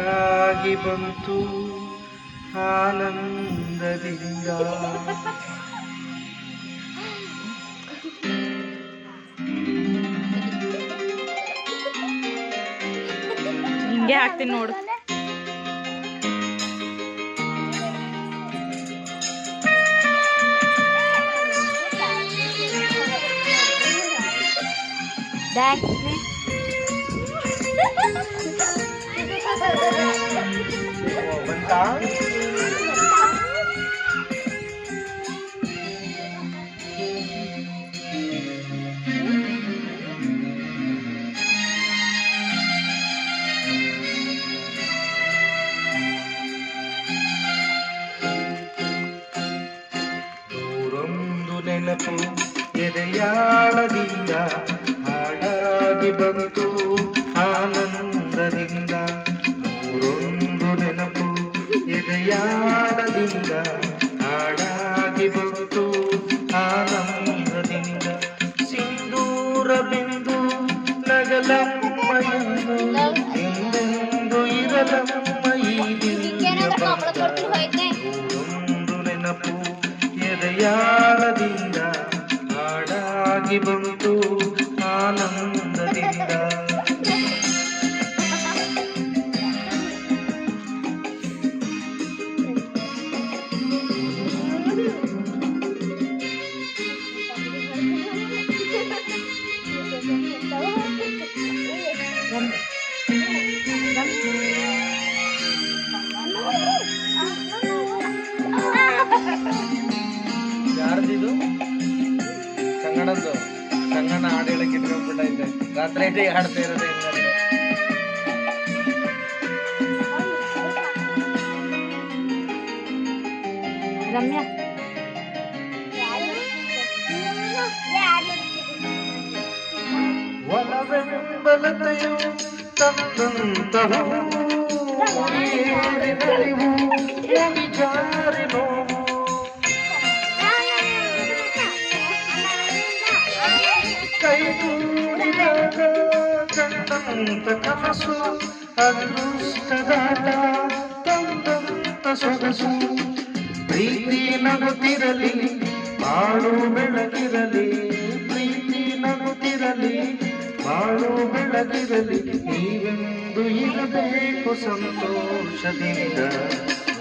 ಹಾಡಾಗಿ ಬಂತು ಆನಂದದಿಂದ. ಹಿಂಗೆ ಹಾಕ್ತೀನಿ ನೋಡು. ಬಂತಾ? ನೂರೊಂದು ನೆನಪು ಎದೆಯಾಳದಿಂದ ಹಾಡಾಗಿ ಬಂತು ಆನಂದದಿಂದ. ನೂರೊಂದು ನೆನಪು ಎದೆಯಾಳದಿಂದ ಹಾಡಾಗಿ ಬಂತು ಆನಂದದಿಂದ. ಸಿಂಧೂರ ಬಿಂದು ನಗಲಮ್ಮಯನ್ನು ಎಂದೆಂದು ಇರಲಮ್ಮ ಈ ದಿವ್ಯ ಬಂಧ. ನೂರೊಂದು ನೆನಪು ಎದೆಯಾಳದಿಂದ ಹಾಡಾಗಿ ಬಂತು ಆನಂದದಿಂದ. ಯಾರ್ದಿದು? ಸಂಗಣದ್ದು. ಸಂಗಣ ಹಾಡು ಹೇಳಕ್ಕೆ ಇಟ್ಕೊಂಡ್ಬಿಟ್ಟೈತೆ. ರಾತ್ರಿ ಇಡೀ ಹಾಡ್ತಾ ಇರೋದೇ ಹೆಂಗಂದ್ರೆ. ರಮ್ಯಾ ಒಲವೆಂಬಲತೆಯು ತಂದಂತಹ ನಲಿವು ಜಾರಿ ನೋವು. ಕೈಗೂಡಿದಾಗ ಕಂಡಂತ ಕನಸು ಅದೃಷ್ಟದಾಟ ತಂದಂತ ಸೊಗಸು. ಪ್ರೀತಿ ನಗುತ್ತಿರಲಿ ಬಾಳು ಬೆಳಗಿರಲಿ, ಪ್ರೀತಿ ನಗುತ್ತಿರಲಿ ಬಾಳು ಬೆಳಗಿರಲಿ. ನೀವೆಂದು ಇರಬೇಕು ಸಂತೋಷದಿಂದ.